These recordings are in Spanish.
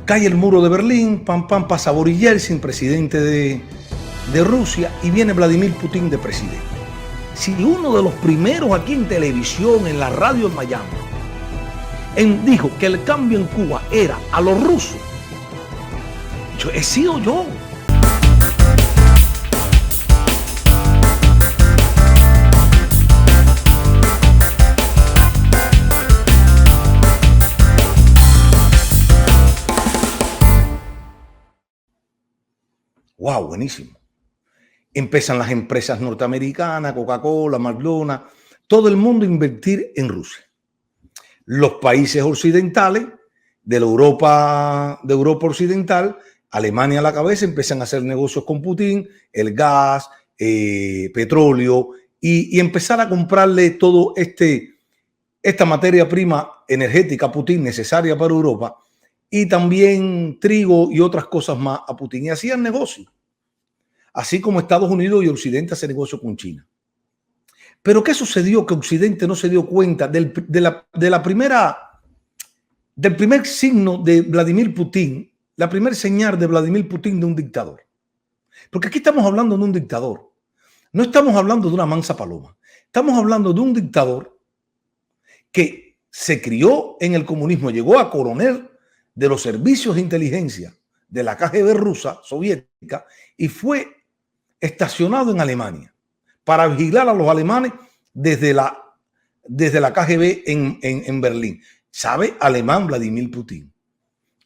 Cae el muro de Berlín, pam, pam, pasa Boris Yeltsin, presidente de Rusia, y viene Vladimir Putin de presidente. Si uno de los primeros aquí en televisión, en la radio en Miami, dijo que el cambio en Cuba era a los rusos, yo he sido yo. Wow, buenísimo. Empiezan las empresas norteamericanas, Coca-Cola, McDonald's, todo el mundo a invertir en Rusia. Los países occidentales, de Europa occidental, Alemania a la cabeza, empiezan a hacer negocios con Putin, el gas, petróleo, y empezar a comprarle todo esta materia prima energética a Putin necesaria para Europa, y también trigo y otras cosas más a Putin. Y hacían negocio, así como Estados Unidos y Occidente hacen negocio con China. Pero ¿qué sucedió? Que Occidente no se dio cuenta del primer signo de Vladimir Putin, la primera señal de Vladimir Putin de un dictador. Porque aquí estamos hablando de un dictador. No estamos hablando de una mansa paloma. Estamos hablando de un dictador que se crió en el comunismo, llegó a coronel de los servicios de inteligencia de la KGB rusa, soviética, y fue estacionado en Alemania para vigilar a los alemanes desde la KGB en Berlín. ¿Sabe alemán Vladimir Putin?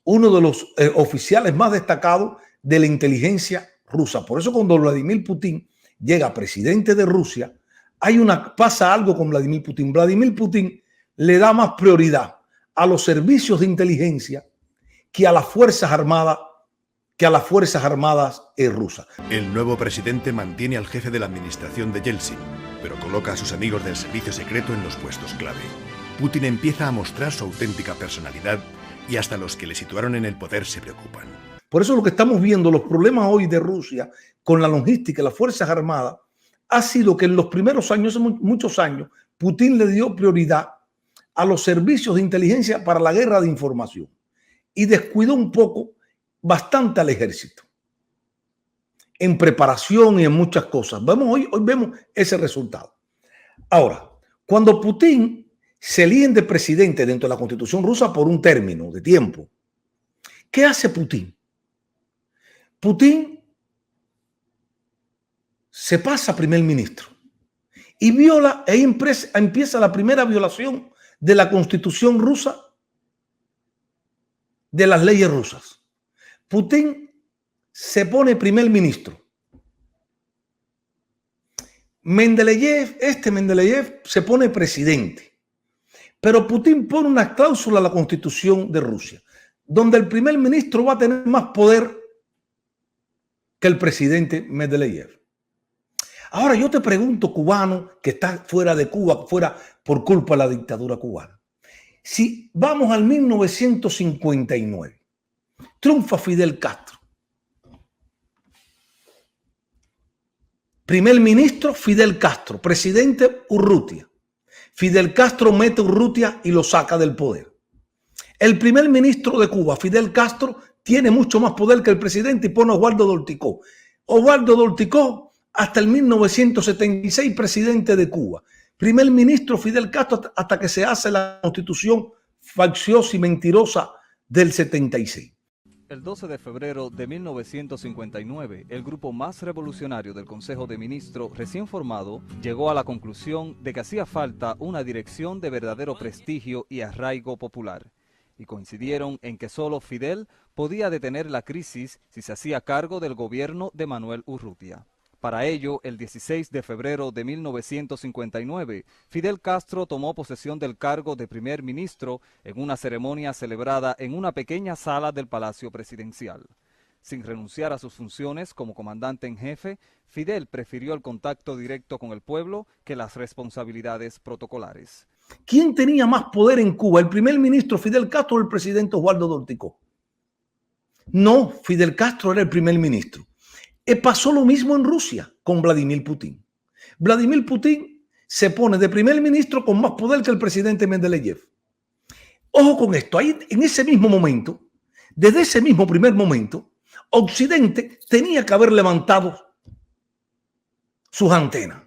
Uno de los oficiales más destacados de la inteligencia rusa. Por eso cuando Vladimir Putin llega presidente de Rusia, pasa algo con Vladimir Putin. Vladimir Putin le da más prioridad a los servicios de inteligencia que a las Fuerzas Armadas, rusas. El nuevo presidente mantiene al jefe de la administración de Yeltsin, pero coloca a sus amigos del servicio secreto en los puestos clave. Putin empieza a mostrar su auténtica personalidad y hasta los que le situaron en el poder se preocupan. Por eso lo que estamos viendo, los problemas hoy de Rusia con la logística y las Fuerzas Armadas, ha sido que en los primeros años, muchos años, Putin le dio prioridad a los servicios de inteligencia para la guerra de información y descuidó un poco, bastante al ejército en preparación y en muchas cosas. Hoy vemos ese resultado. Ahora, cuando Putin se eligen de presidente dentro de la Constitución rusa por un término de tiempo, ¿qué hace Putin? Putin se pasa a primer ministro y viola empieza la primera violación de la Constitución rusa, de las leyes rusas. Putin se pone primer ministro. Mendeleev se pone presidente. Pero Putin pone una cláusula a la Constitución de Rusia, donde el primer ministro va a tener más poder que el presidente Medvedev. Ahora yo te pregunto, cubano, que está fuera de Cuba, fuera por culpa de la dictadura cubana. Si vamos al 1959, triunfa Fidel Castro. Primer ministro Fidel Castro, presidente Urrutia. Fidel Castro mete a Urrutia y lo saca del poder. El primer ministro de Cuba, Fidel Castro, tiene mucho más poder que el presidente y pone a Osvaldo Dolticó. Osvaldo Dolticó hasta el 1976 presidente de Cuba. Primer ministro Fidel Castro hasta que se hace la constitución facciosa y mentirosa del 76. El 12 de febrero de 1959, el grupo más revolucionario del Consejo de Ministros recién formado llegó a la conclusión de que hacía falta una dirección de verdadero prestigio y arraigo popular, y coincidieron en que solo Fidel podía detener la crisis si se hacía cargo del gobierno de Manuel Urrutia. Para ello, el 16 de febrero de 1959, Fidel Castro tomó posesión del cargo de primer ministro en una ceremonia celebrada en una pequeña sala del Palacio Presidencial. Sin renunciar a sus funciones como comandante en jefe, Fidel prefirió el contacto directo con el pueblo que las responsabilidades protocolares. ¿Quién tenía más poder en Cuba, el primer ministro Fidel Castro o el presidente Osvaldo Dolticó? No, Fidel Castro era el primer ministro. Pasó lo mismo en Rusia con Vladimir Putin. Vladimir Putin se pone de primer ministro con más poder que el presidente Medvedev. Ojo con esto, ahí en ese mismo momento Desde ese mismo primer momento, Occidente tenía que haber levantado sus antenas.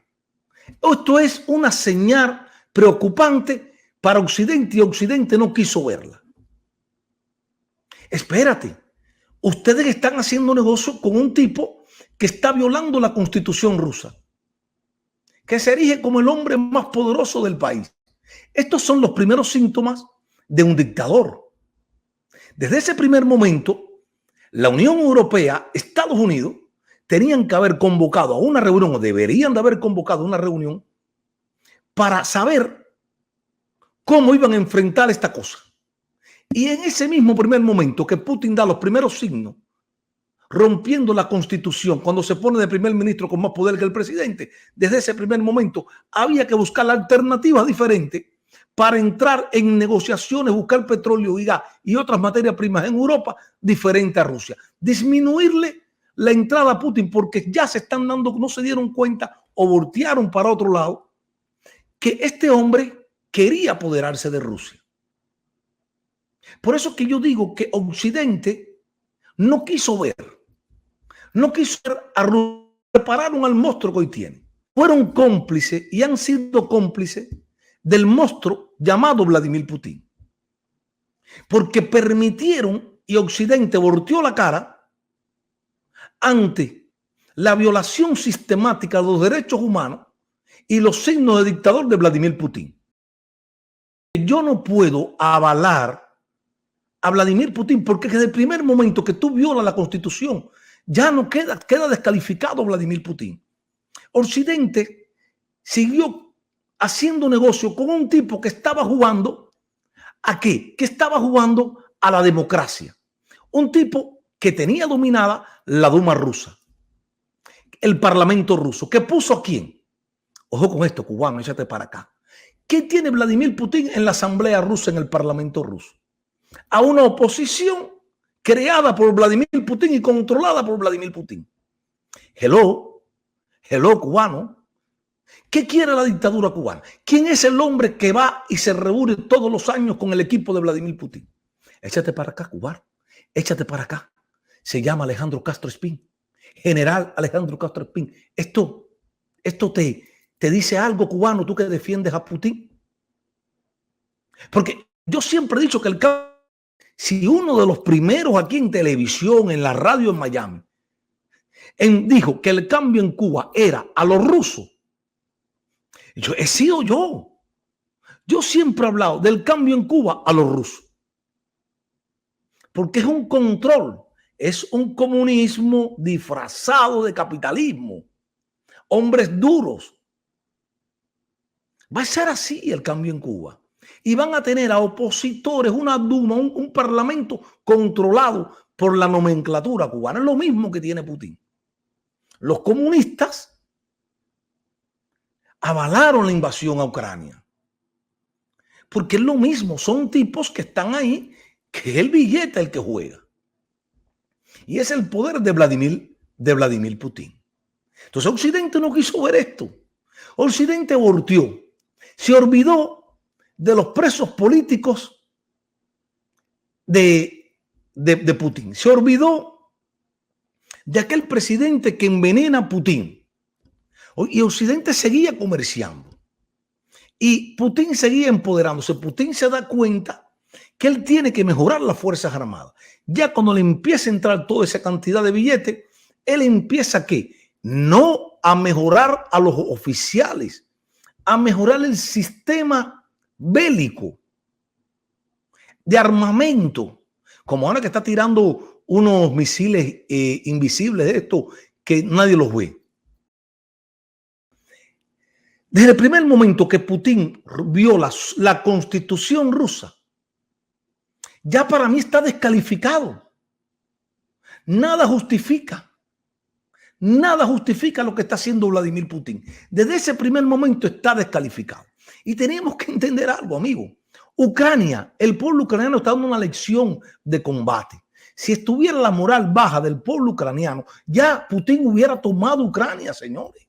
Esto es una señal preocupante para Occidente y Occidente no quiso verla. Espérate, ustedes están haciendo negocio con un tipo que está violando la Constitución rusa, que se erige como el hombre más poderoso del país. Estos son los primeros síntomas de un dictador. Desde ese primer momento, la Unión Europea, Estados Unidos, tenían que haber convocado a una reunión, o deberían de haber convocado una reunión, para saber cómo iban a enfrentar esta cosa. Y en ese mismo primer momento que Putin da los primeros signos, rompiendo la Constitución, cuando se pone de primer ministro con más poder que el presidente, desde ese primer momento había que buscar alternativas diferentes para entrar en negociaciones, buscar petróleo y gas y otras materias primas en Europa diferente a Rusia. Disminuirle la entrada a Putin porque ya se están dando, no se dieron cuenta o voltearon para otro lado que este hombre quería apoderarse de Rusia. Por eso que yo digo que Occidente no quiso ver, no quiso ver a Rusia, prepararon al monstruo que hoy tiene. Fueron cómplices y han sido cómplices del monstruo llamado Vladimir Putin. Porque permitieron y Occidente volteó la cara ante la violación sistemática de los derechos humanos y los signos de dictador de Vladimir Putin. Yo no puedo avalar a Vladimir Putin porque desde el primer momento que tú violas la Constitución ya no queda descalificado Vladimir Putin. Occidente siguió haciendo negocio con un tipo que estaba jugando ¿a qué? Que estaba jugando a la democracia. Un tipo que tenía dominada la Duma rusa, el Parlamento ruso. ¿Que puso a quién? Ojo con esto, cubano, échate para acá. ¿Qué tiene Vladimir Putin en la Asamblea rusa, en el Parlamento ruso? A una oposición creada por Vladimir Putin y controlada por Vladimir Putin. Hello, cubano. ¿Qué quiere la dictadura cubana? ¿Quién es el hombre que va y se reúne todos los años con el equipo de Vladimir Putin? Échate para acá, cubano. Échate para acá. Se llama Alejandro Castro Espín. General Alejandro Castro Espín. Esto te dice algo, cubano, tú que defiendes a Putin. Porque yo siempre he dicho que si uno de los primeros aquí en televisión, en la radio en Miami, dijo que el cambio en Cuba era a los rusos, yo he sido yo. Yo siempre he hablado del cambio en Cuba a los rusos. Porque es un control, es un comunismo disfrazado de capitalismo. Hombres duros. Va a ser así el cambio en Cuba. Y van a tener a opositores, una Duma, un parlamento controlado por la nomenclatura cubana. Es lo mismo que tiene Putin. Los comunistas avalaron la invasión a Ucrania. Porque es lo mismo, son tipos que están ahí, que es el billete el que juega. Y es el poder de Vladimir Putin. Entonces Occidente no quiso ver esto. Occidente volteó. Se olvidó de los presos políticos de Putin. Se olvidó de aquel presidente que envenena a Putin. Y Occidente seguía comerciando. Y Putin seguía empoderándose. Putin se da cuenta que él tiene que mejorar las Fuerzas Armadas. Ya cuando le empieza a entrar toda esa cantidad de billetes, él empieza ¿qué? No a mejorar a los oficiales, a mejorar el sistema bélico de armamento. Como ahora que está tirando unos misiles invisibles de esto que nadie los ve. Desde el primer momento que Putin viola la Constitución rusa, ya para mí está descalificado. Nada justifica lo que está haciendo Vladimir Putin. Desde ese primer momento está descalificado. Y tenemos que entender algo, amigo. Ucrania, el pueblo ucraniano está dando una lección de combate. Si estuviera la moral baja del pueblo ucraniano, ya Putin hubiera tomado Ucrania, señores.